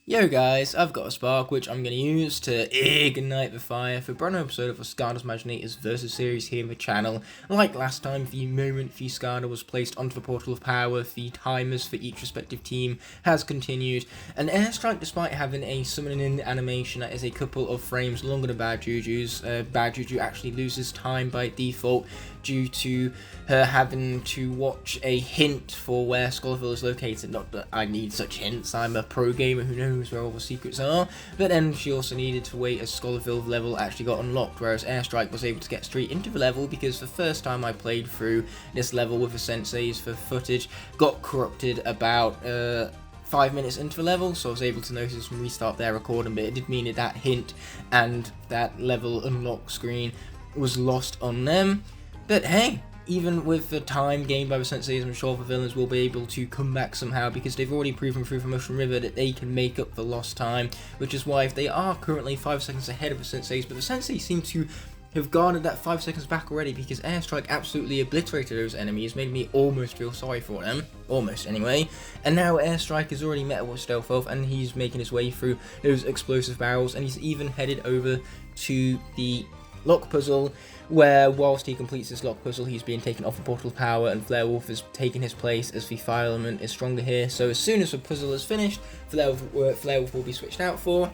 Yo guys, I've got a spark which I'm going to use to ignite the fire for a brand new episode of the Skylanders Imaginators Versus series here on the channel. Like last time, the moment the Skylander was placed onto the Portal of Power, the timers for each respective team has continued, and Airstrike, despite having a summoning animation that is a couple of frames longer than Bad Juju's, Bad Juju actually loses time by default due to her having to watch a hint for where Scholarville is located. Not that I need such hints, I'm a pro gamer who knows where all the secrets are, but then she also needed to wait as Scholarville level actually got unlocked, whereas Airstrike was able to get straight into the level because the first time I played through this level with the Senseis for footage got corrupted about 5 minutes into the level, so I was able to notice and restart their recording, but it did mean that hint and that level unlock screen was lost on them. But hey, even with the time gained by the Senseis, I'm sure the villains will be able to come back somehow, because they've already proven through the Mushroom River that they can make up the lost time, which is why if they are currently 5 seconds ahead of the Senseis, but the Senseis seem to have garnered that 5 seconds back already, because Airstrike absolutely obliterated those enemies, made me almost feel sorry for them, almost anyway, and now Airstrike has already met with Stealth Elf, and he's making his way through those explosive barrels, and he's even headed over to the Locke puzzle, where whilst he completes this Locke puzzle, he's being taken off the Portal of Power, and Flare Wolf is taking his place as the fire element is stronger here. So as soon as the puzzle is finished, Flare Wolf will be switched out for.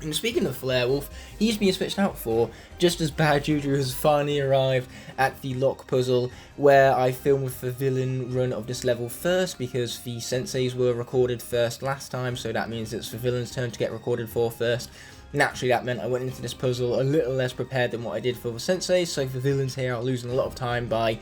And speaking of Flare Wolf, he's being switched out for just as Bad Juju has finally arrived at the Locke puzzle, where I filmed with the villain run of this level first, because the Senseis were recorded first last time, so that means it's the villain's turn to get recorded for first. Naturally, that meant I went into this puzzle a little less prepared than what I did for the Sensei, so the villains here are losing a lot of time by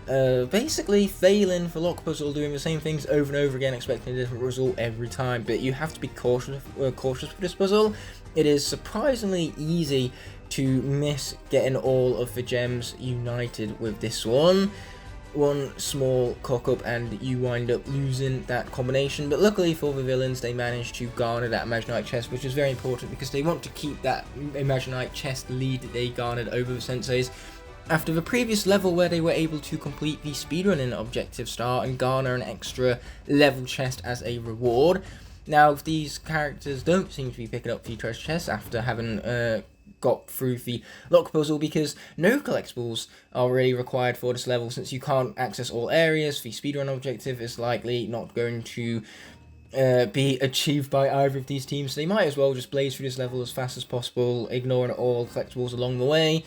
basically failing the Locke puzzle, doing the same things over and over again, expecting a different result every time. But you have to be cautious with this puzzle. It is surprisingly easy to miss getting all of the gems united with this one. One small cock up and you wind up losing that combination, but luckily for the villains, they managed to garner that Imaginite chest, which is very important because they want to keep that Imaginite chest lead that they garnered over the Senseis after the previous level, where they were able to complete the speedrunning objective star and garner an extra level chest as a reward. Now, these characters don't seem to be picking up the treasure chests after having got through the Locke puzzle, because no collectibles are really required for this level. Since you can't access all areas, the speedrun objective is likely not going to be achieved by either of these teams, so they might as well just blaze through this level as fast as possible, ignoring all collectibles along the way.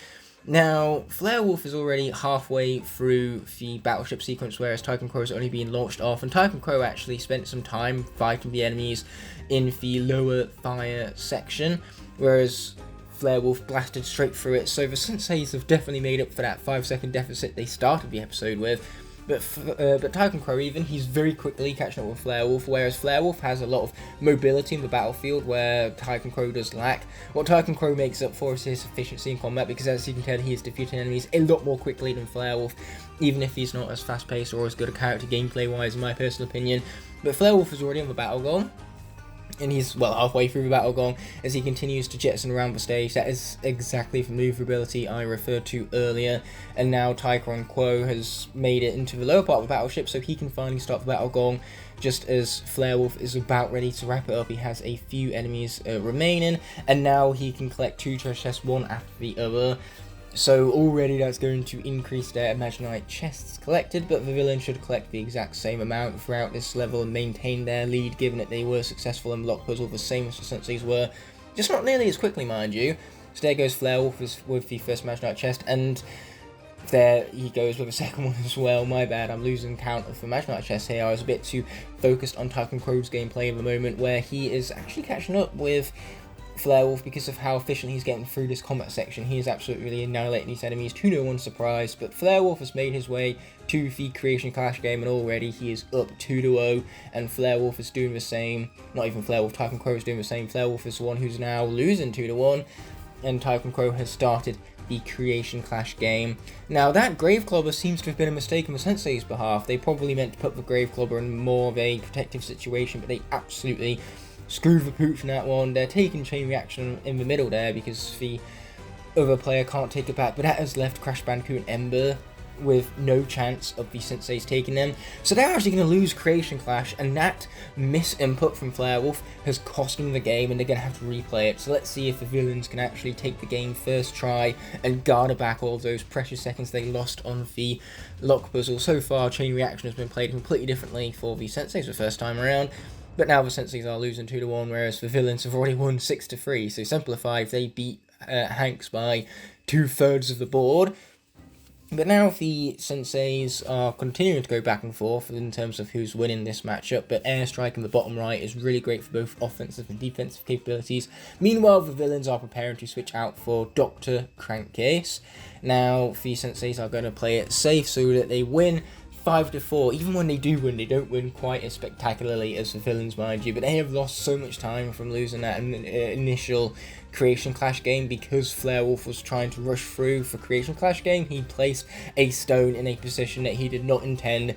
Now, Flare Wolf is already halfway through the battleship sequence, whereas Tycoon Crow is only being launched off, and Tycoon Crow actually spent some time fighting the enemies in the lower fire section, whereas Flare Wolf blasted straight through it. So the Senseis have definitely made up for that 5-second deficit they started the episode with. But Tycoon Crow, he's very quickly catching up with Flare Wolf, whereas Flare Wolf has a lot of mobility in the battlefield where Tycoon Crow does lack. What Tycoon Crow makes up for is his efficiency in combat, because as you can tell, he is defeating enemies a lot more quickly than Flare Wolf, even if he's not as fast paced or as good a character gameplay wise in my personal opinion. But Flare Wolf is already on the Battle Gong, and he's, well, halfway through the Battle Gong as he continues to jettison around the stage. That is exactly the maneuverability I referred to earlier. And now Tycoon Crow has made it into the lower part of the battleship, so he can finally start the Battle Gong just as Flare Wolf is about ready to wrap it up. He has a few enemies remaining, and now he can collect 2 treasure chests, one after the other. So already that's going to increase their Imaginite chests collected, but the villain should collect the exact same amount throughout this level and maintain their lead, given that they were successful in the Locke puzzle the same as the Senseis were, just not nearly as quickly, mind you. So there goes Flare Wolf with the first Imaginite chest, and there he goes with a second one as well. My bad, I'm losing count of the Imaginite chest here. I was a bit too focused on Tycoon Crow's gameplay in the moment, where he is actually catching up with Flare Wolf because of how efficient he's getting through this combat section. He is absolutely annihilating these enemies to no one's surprise, but Flare Wolf has made his way to the Creation Clash game, and already he is up 2-0, and Flare Wolf is doing the same. Not even Flare Wolf, Tycoon Crow is doing the same. Flare Wolf is the one who's now losing 2-1, and Tycoon Crow has started the Creation Clash game. Now, that Grave Clobber seems to have been a mistake on the Sensei's behalf. They probably meant to put the Grave Clobber in more of a protective situation, but they absolutely screwed the pooch from that one. They're taking chain reaction in the middle there because the other player can't take it back, but that has left Crash Bandicoot and Ember with no chance of the Senseis taking them. So they're actually going to lose Creation Clash, and that misinput from Flerewolf has cost them the game, and they're going to have to replay it. So let's see if the villains can actually take the game first try and garner back all of those precious seconds they lost on the Locke puzzle. So far, Chain Reaction has been played completely differently for the Senseis the first time around. But now the Senseis are losing 2-1, whereas the villains have already won 6-3. So simplified, they beat Hanks by 2/3 of the board. But now the Senseis are continuing to go back and forth in terms of who's winning this matchup, but Airstrike in the bottom right is really great for both offensive and defensive capabilities. Meanwhile, the villains are preparing to switch out for Dr. Crankcase. Now, the Senseis are going to play it safe so that they win 5-4. Even when they do win, they don't win quite as spectacularly as the villains, mind you, but they have lost so much time from losing that initial Creation Clash game because Flerewolf was trying to rush through for Creation Clash game. He placed a stone in a position that he did not intend,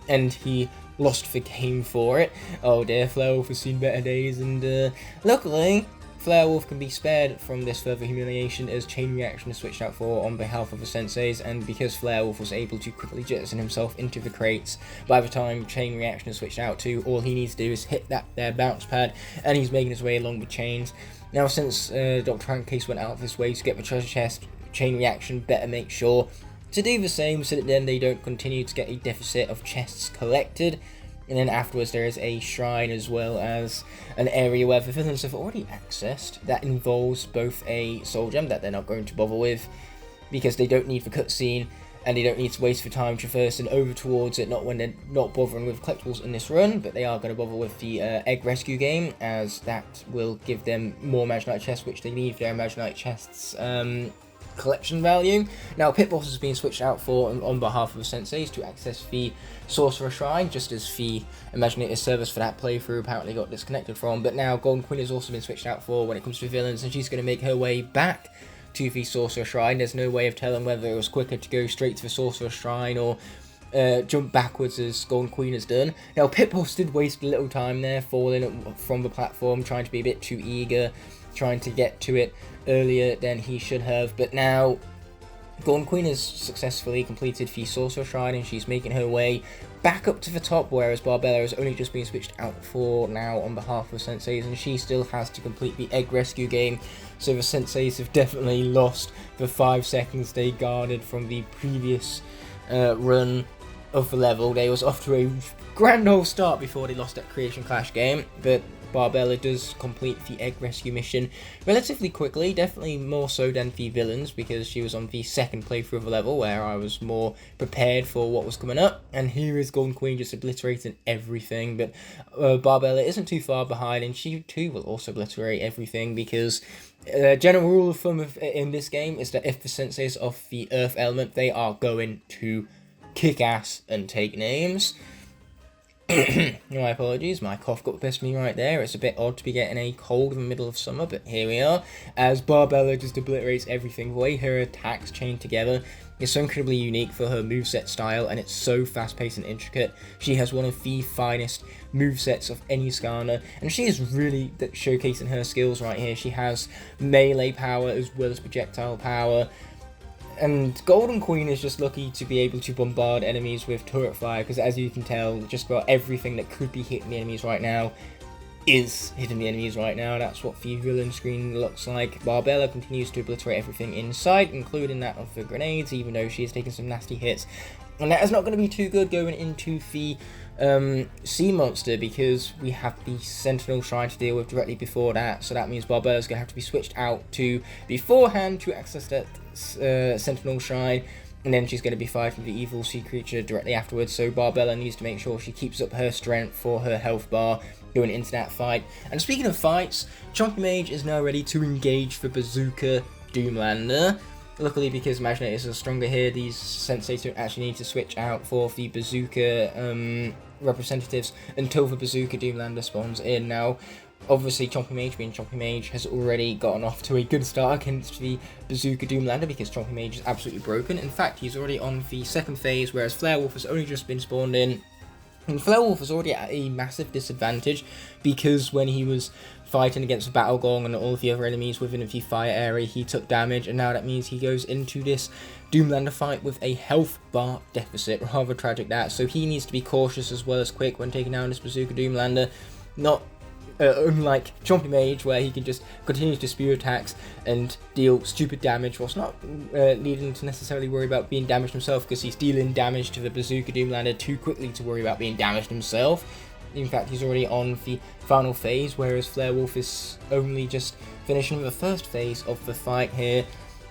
and he lost the game for it. Oh dear, Flerewolf has seen better days, and luckily Flerewolf can be spared from this further humiliation as Chain Reaction is switched out for on behalf of the Senseis, and because Flerewolf was able to quickly jettison himself into the crates, by the time Chain Reaction is switched out to, all he needs to do is hit that there bounce pad, and he's making his way along the chains. Now, since Dr. Crankcase went out of his way to get the treasure chest, Chain Reaction better make sure to do the same so that then they don't continue to get a deficit of chests collected. And then afterwards there is a shrine as well as an area where the villains have already accessed that involves both a soul gem that they're not going to bother with because they don't need the cutscene and they don't need to waste the time traversing over towards it, not when they're not bothering with collectibles in this run, but they are going to bother with the egg rescue game, as that will give them more Imaginite chests, which they need for their Imaginite chests collection value. Now, Pit Boss is being switched out for on behalf of the Senseis to access the Sorcerer Shrine, just as the Imaginators service for that playthrough apparently got disconnected from, but now Golden Queen has also been switched out for when it comes to villains, and she's going to make her way back to the Sorcerer Shrine. There's no way of telling whether it was quicker to go straight to the Sorcerer Shrine or jump backwards as Golden Queen has done. Now, Pit Boss did waste a little time there, falling from the platform, trying to be a bit too eager, trying to get to it earlier than he should have, but now Golden Queen has successfully completed the Sorcerer Shrine and she's making her way back up to the top, whereas Barbella has only just been switched out for now on behalf of Senseis, and she still has to complete the egg rescue game. So the Senseis have definitely lost the 5 seconds they garnered from the previous run of the level. They was off to a grand old start before they lost that Creation Clash game, but Barbella does complete the egg rescue mission relatively quickly, definitely more so than the villains, because she was on the second playthrough of the level where I was more prepared for what was coming up, and here is Golden Queen just obliterating everything, but Barbella isn't too far behind, and she too will also obliterate everything, because general rule of thumb in this game is that if the Senseis of the Earth element, they are going to kick ass and take names. My apologies, my cough got the best of me right there. It's a bit odd to be getting a cold in the middle of summer, but here we are, as Barbella just obliterates everything. The way her attacks chain together is so incredibly unique for her moveset style, and it's so fast-paced and intricate. She has one of the finest movesets of any Skarner, and she is really showcasing her skills right here. She has melee power as well as projectile power, and Golden Queen is just lucky to be able to bombard enemies with turret fire, because as you can tell, just about everything that could be hitting the enemies right now is hitting the enemies right now. That's what the villain screen looks like. Barbella continues to obliterate everything in sight, including that of the grenades, even though she is taking some nasty hits. And that is not going to be too good going into the Sea Monster, because we have the Sentinel Shrine to deal with directly before that, so that means Barbella's going to have to be switched out to beforehand to access that Sentinel Shrine, and then she's going to be fighting the evil sea creature directly afterwards, so Barbella needs to make sure she keeps up her strength for her health bar going into that fight. And speaking of fights, Chunky Mage is now ready to engage the Bazooka Doomlander. Luckily, because Imaginators are stronger here, these Senseis don't actually need to switch out for the Bazooka representatives until the Bazooka Doomlander spawns in. Now, obviously, Chompy Mage, being Chompy Mage, has already gotten off to a good start against the Bazooka Doomlander, because Chompy Mage is absolutely broken. In fact, he's already on the second phase, whereas Flerewolf has only just been spawned in. And Flairwolf was already at a massive disadvantage because when he was fighting against the Battle Gong and all of the other enemies within the fire area, he took damage, and now that means he goes into this Doomlander fight with a health bar deficit. Rather tragic that, so he needs to be cautious as well as quick when taking down this Bazooka Doomlander. Not unlike Chompy Mage, where he can just continue to spew attacks and deal stupid damage whilst not needing to necessarily worry about being damaged himself, because he's dealing damage to the Bazooka Doomlander too quickly to worry about being damaged himself. In fact, he's already on the final phase, whereas Flairwolf is only just finishing the first phase of the fight here.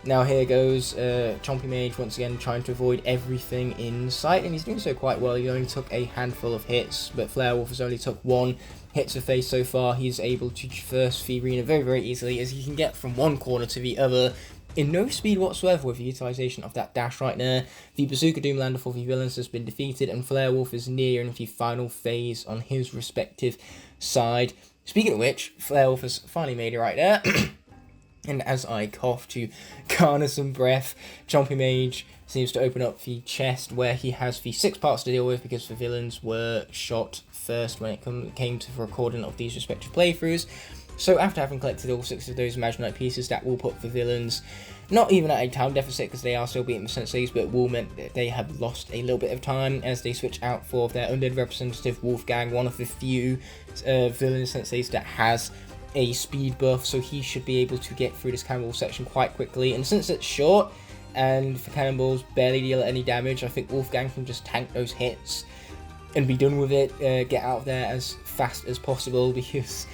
Now here goes Chompy Mage once again trying to avoid everything in sight, and he's doing so quite well. He only took a handful of hits, but Flairwolf has only took one hit to face so far. He's able to traverse the arena very, very easily, as he can get from one corner to the other in no speed whatsoever with the utilisation of that dash right there. The Bazooka Doomlander for the villains has been defeated, and Flairwolf is nearing the final phase on his respective side. Speaking of which, Flairwolf has finally made it right there. And as I cough to garner some breath, Chompy Mage seems to open up the chest where he has the 6 parts to deal with, because the villains were shot first when it came to the recording of these respective playthroughs. So after having collected all 6 of those Imaginite pieces, that will put the villains not even at a time deficit, because they are still beating the Senseis, but will mean that they have lost a little bit of time as they switch out for their undead representative Wolfgang, one of the few villain Senseis that has a speed buff, so he should be able to get through this cannonball section quite quickly. And since it's short and the cannonballs barely deal any damage, I think Wolfgang can just tank those hits and be done with it, get out of there as fast as possible, because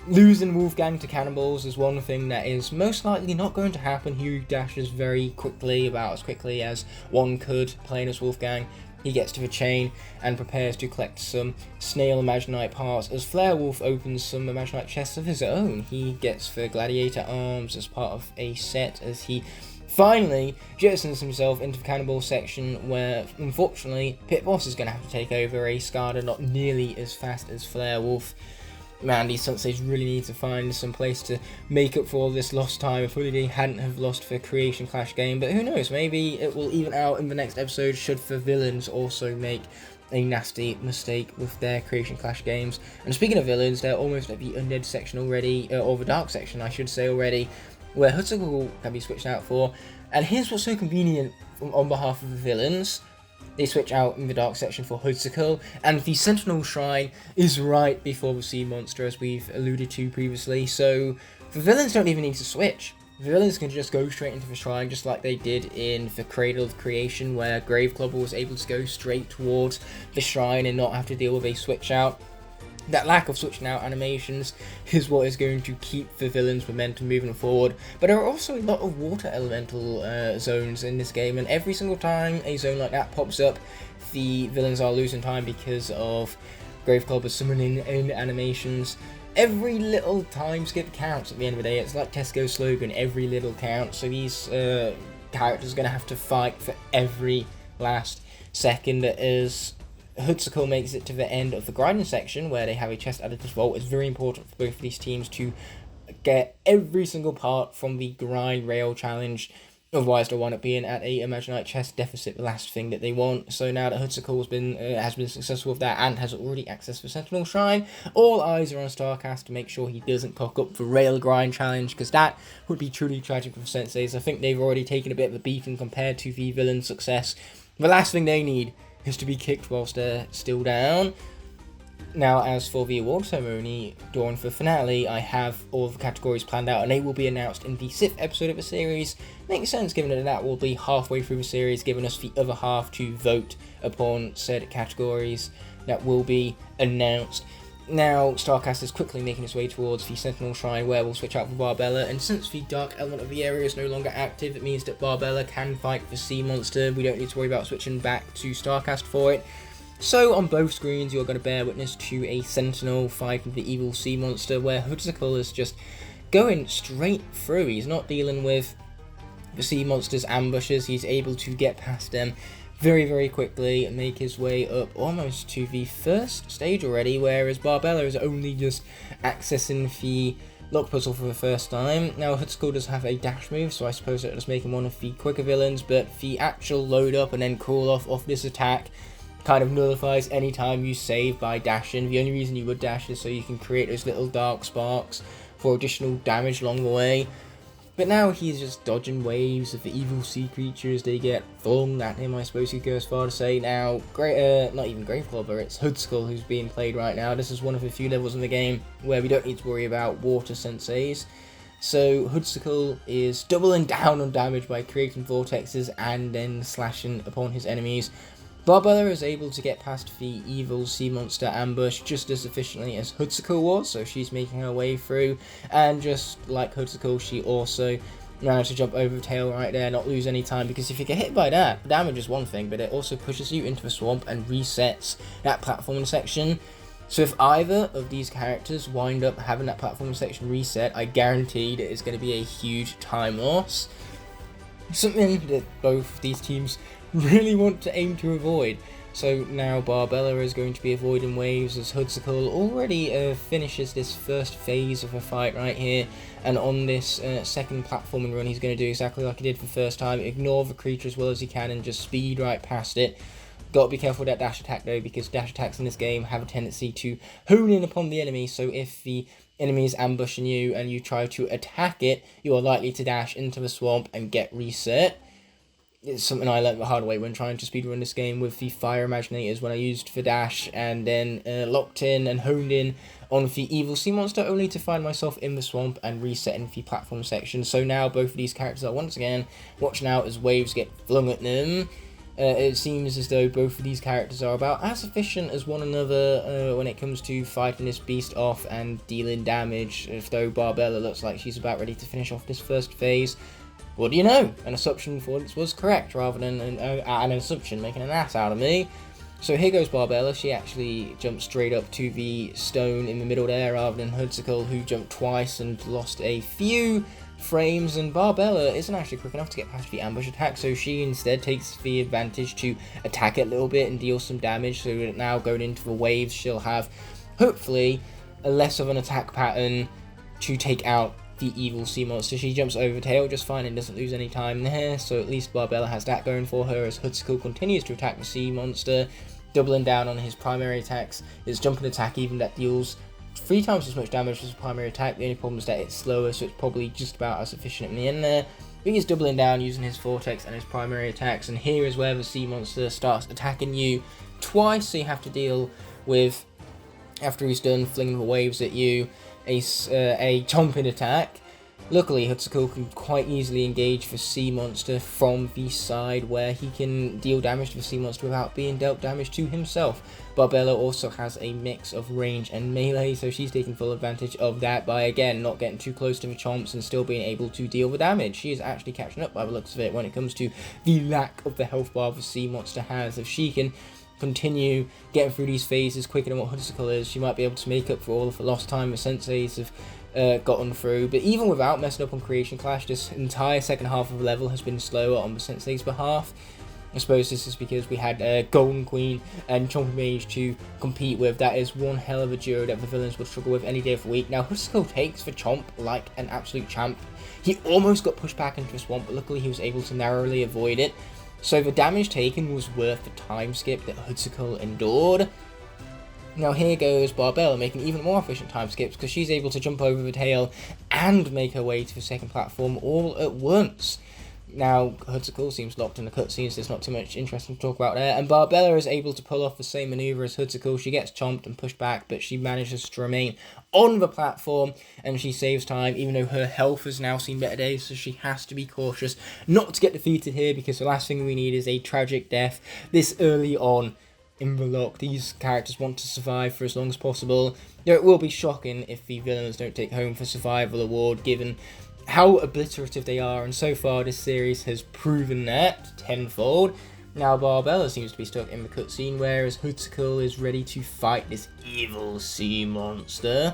losing Wolfgang to cannonballs is one thing that is most likely not going to happen. He dashes very quickly, about as quickly as one could playing as Wolfgang. He gets to the chain and prepares to collect some snail Imaginite parts as Flairwolf opens some Imaginite chests of his own. He gets the gladiator arms as part of a set as he finally jettisons himself into the cannonball section, where unfortunately Pit Boss is going to have to take over. A Skada not nearly as fast as Flairwolf. Man, these Senseis really need to find some place to make up for all this lost time. If only they hadn't have lost the Creation Clash game, but who knows, maybe it will even out in the next episode should the villains also make a nasty mistake with their Creation Clash games. And speaking of villains, they're almost at the undead section already, or the dark section I should say already, where Hutsuckle can be switched out for. And here's what's so convenient on behalf of the villains. They switch out in the dark section for Hutsuckle, and the Sentinel Shrine is right before the Sea Monster, as we've alluded to previously, so the villains don't even need to switch. The villains can just go straight into the shrine, just like they did in the Cradle of Creation, where Graveclubber was able to go straight towards the shrine and not have to deal with a switch out. That lack of switching out animations is what is going to keep the villains' momentum moving forward. But there are also a lot of water elemental zones in this game, and every single time a zone like that pops up, the villains are losing time because of Graveclubber summoning in animations. Every little time skip counts at the end of the day. It's like Tesco's slogan, every little counts. So these characters are going to have to fight for every last second as Hutsuckle makes it to the end of the grinding section, where they have a chest added to the vault. It's very important for both of these teams to get every single part from the grind rail challenge, otherwise they'll wind up being at a Imaginite chest deficit, the last thing that they want. So now that Hutsuckle has been successful with that and has already accessed the Sentinel Shrine, all eyes are on Starcast to make sure he doesn't cock up the rail grind challenge, because that would be truly tragic for the Senseis. I think they've already taken a bit of a beating compared to the villain success. The last thing they need is to be kicked whilst they're still down. Now, as for the award ceremony during the finale, I have all of the categories planned out, and they will be announced in the 6th episode of the series. Makes sense, given that that will be halfway through the series, giving us the other half to vote upon said categories that will be announced. Now, Starcast is quickly making its way towards the Sentinel Shrine, where we'll switch out for Barbella, and since the dark element of the area is no longer active, it means that Barbella can fight the Sea Monster. We don't need to worry about switching back to Starcast for it. So, on both screens, you're going to bear witness to a Sentinel fighting the evil Sea Monster, where Hutsuckle is just going straight through. He's not dealing with the Sea Monster's ambushes, he's able to get past them very, very quickly and make his way up almost to the first stage already, whereas Barbella is only just accessing the Locke puzzle for the first time. Now, Hutsuckle does have a dash move, so I suppose that does make him one of the quicker villains, but the actual load up and then cool off of this attack kind of nullifies any time you save by dashing. The only reason you would dash is so you can create those little dark sparks for additional damage along the way. But now he's just dodging waves of the evil sea creatures. They get flung at him, I suppose you go as far to say. Now, not even Graveklobber, it's Hoodskull who's being played right now. This is one of the few levels in the game where we don't need to worry about water senseis. So Hoodskull is doubling down on damage by creating vortexes and then slashing upon his enemies. Barbella is able to get past the evil sea monster ambush just as efficiently as Hoodskull was, so she's making her way through, and just like Hoodskull, she also managed to jump over the tail right there, not lose any time, because if you get hit by that, damage is one thing, but it also pushes you into the swamp and resets that platforming section. So if either of these characters wind up having that platforming section reset, I guarantee that it's going to be a huge time loss. Something that both these teams really want to aim to avoid. So now Barbella is going to be avoiding waves as Hoodskull already finishes this first phase of a fight right here, and on this second platforming run he's going to do exactly like he did for the first time, ignore the creature as well as he can and just speed right past it. Got to be careful with that dash attack though, because dash attacks in this game have a tendency to hone in upon the enemy, so if the enemy is ambushing you and you try to attack it, you are likely to dash into the swamp and get reset. It's something I learned the hard way when trying to speedrun this game with the fire Imaginators, when I used the dash and then locked in and honed in on the evil sea monster, only to find myself in the swamp and resetting the platform section. So now both of these characters are once again watching out as waves get flung at them. It seems as though both of these characters are about as efficient as one another when it comes to fighting this beast off and dealing damage, if though Barbella looks like she's about ready to finish off this first phase. What do you know? An assumption for this was correct, rather than an assumption making an ass out of me. So here goes Barbella. She actually jumped straight up to the stone in the middle there, rather than Hoodskull, who jumped twice and lost a few frames. And Barbella isn't actually quick enough to get past the ambush attack, so she instead takes the advantage to attack it a little bit and deal some damage, so that now going into the waves she'll have, hopefully, a less of an attack pattern to take out the evil sea monster. She jumps over tail just fine and doesn't lose any time there, so at least Barbella has that going for her as Hoodskull continues to attack the sea monster, doubling down on his primary attacks. His jumping attack even that deals 3 times as much damage as his primary attack. The only problem is that it's slower, so it's probably just about as efficient in the end there. But he's doubling down using his vortex and his primary attacks, and here is where the sea monster starts attacking you twice, so you have to deal with, after he's done flinging the waves at you, a chomping attack. Luckily, Hoodskull can quite easily engage the sea monster from the side, where he can deal damage to the sea monster without being dealt damage to himself. Barbella also has a mix of range and melee, so she's taking full advantage of that by, again, not getting too close to the chomps and still being able to deal with damage. She is actually catching up by the looks of it when it comes to the lack of the health bar the sea monster has. If she can continue getting through these phases quicker than what Hoodskull is, she might be able to make up for all of the lost time the senseis have gotten through. But even without messing up on Creation Clash, this entire second half of the level has been slower on the sensei's behalf. I suppose this is because we had Golden Queen and Chompy Mage to compete with. That is one hell of a duo that the villains would struggle with any day of the week. Now Hoodskull takes the Chomp like an absolute champ. He almost got pushed back into a swamp, but luckily he was able to narrowly avoid it. So the damage taken was worth the time skip that Hoodskull endured. Now here goes Barbella making even more efficient time skips, because she's able to jump over the tail and make her way to the second platform all at once. Now Hoodskull seems locked in the cutscenes, so there's not too much interesting to talk about there, and Barbella is able to pull off the same manoeuvre as Hoodskull. She gets chomped and pushed back, but she manages to remain on the platform, and she saves time, even though her health has now seen better days, so she has to be cautious not to get defeated here, because the last thing we need is a tragic death this early on in the Locke. These characters want to survive for as long as possible. Though it will be shocking if the villains don't take home the survival award, given how obliterative they are, and so far this series has proven that tenfold. Now Barbella seems to be stuck in the cutscene, whereas Hoodskull is ready to fight this evil sea monster.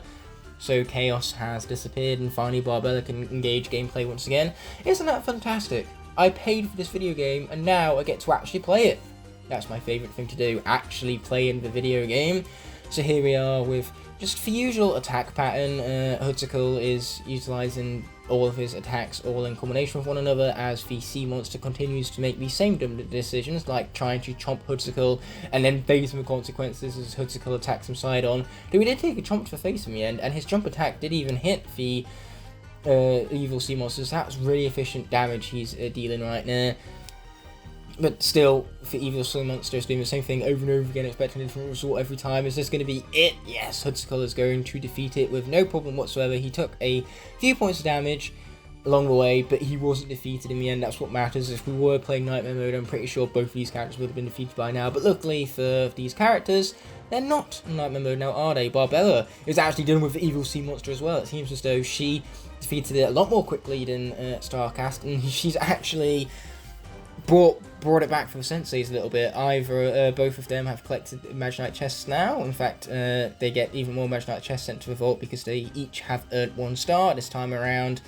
So chaos has disappeared, and finally Barbella can engage gameplay once again. Isn't that fantastic? I paid for this video game, and now I get to actually play it. That's my favourite thing to do, actually play in the video game. So here we are with just for usual attack pattern, Hutzicle is utilising all of his attacks all in combination with one another, as the sea monster continues to make the same dumb decisions, like trying to chomp Hutzicle and then facing the consequences as Hutzicle attacks him side on. Though he did take a chomp to the face in the end, and his jump attack did even hit the evil sea monsters. That's really efficient damage he's dealing right now. But still, for evil sea monsters doing the same thing over and over again, expecting a different result every time. Is this going to be it? Yes, Hutzicle is going to defeat it with no problem whatsoever. He took a few points of damage along the way, but he wasn't defeated in the end. That's what matters. If we were playing Nightmare mode, I'm pretty sure both of these characters would have been defeated by now. But luckily for these characters, they're not in Nightmare mode now, are they? Barbella is actually dealing with the evil sea monster as well. It seems as though she defeated it a lot more quickly than Starcast, and she's actually brought it back for the Senseis a little bit. Either both of them have collected Imaginite chests now. In fact, they get even more Imaginite chests sent to the vault because they each have earned 1 star this time around.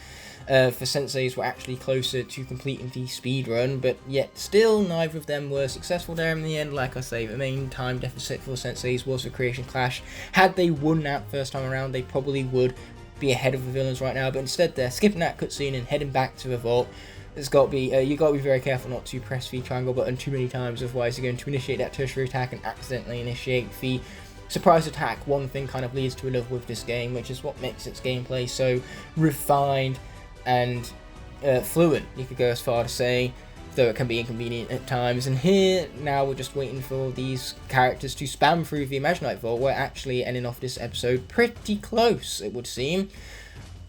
For Senseis were actually closer to completing the speed run, but yet still neither of them were successful there in the end. Like I say, the main time deficit for the Senseis was the Creation Clash. Had they won that first time around, they probably would be ahead of the villains right now, but instead they're skipping that cutscene and heading back to the vault. It's got to be, you got to be very careful not to press the triangle button too many times, otherwise you're going to initiate that tertiary attack and accidentally initiate the surprise attack. One thing kind of leads to another with this game, which is what makes its gameplay so refined and fluent, you could go as far to say, though it can be inconvenient at times. And here, now we're just waiting for these characters to spam through the Imaginite vault. We're actually ending off this episode pretty close, it would seem.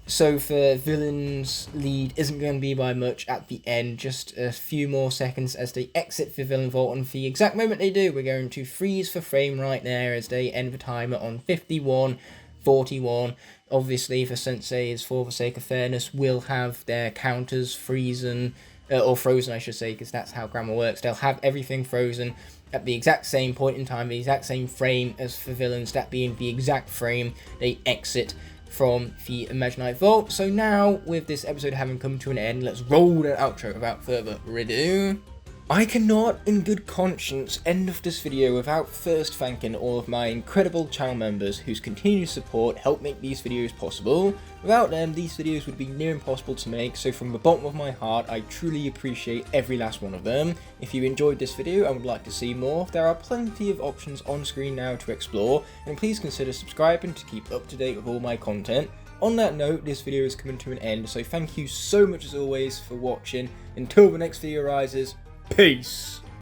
So for villains, lead isn't going to be by much at the end, just a few more seconds as they exit the villain vault, and the exact moment they do, we're going to freeze the frame right there as they end the timer on 51:41. Obviously, for Senseis, for the sake of fairness, will have their counters frozen, or frozen I should say, because that's how grammar works. They'll have everything frozen at the exact same point in time, the exact same frame as for villains, that being the exact frame they exit from the Imaginite vault. So now, with this episode having come to an end, let's roll that outro without further ado. I cannot, in good conscience, end off this video without first thanking all of my incredible channel members whose continued support help make these videos possible. Without them, these videos would be near impossible to make, so from the bottom of my heart, I truly appreciate every last one of them. If you enjoyed this video and would like to see more, there are plenty of options on screen now to explore, and please consider subscribing to keep up to date with all my content. On that note, this video is coming to an end, so thank you so much as always for watching. Until the next video arises, peace!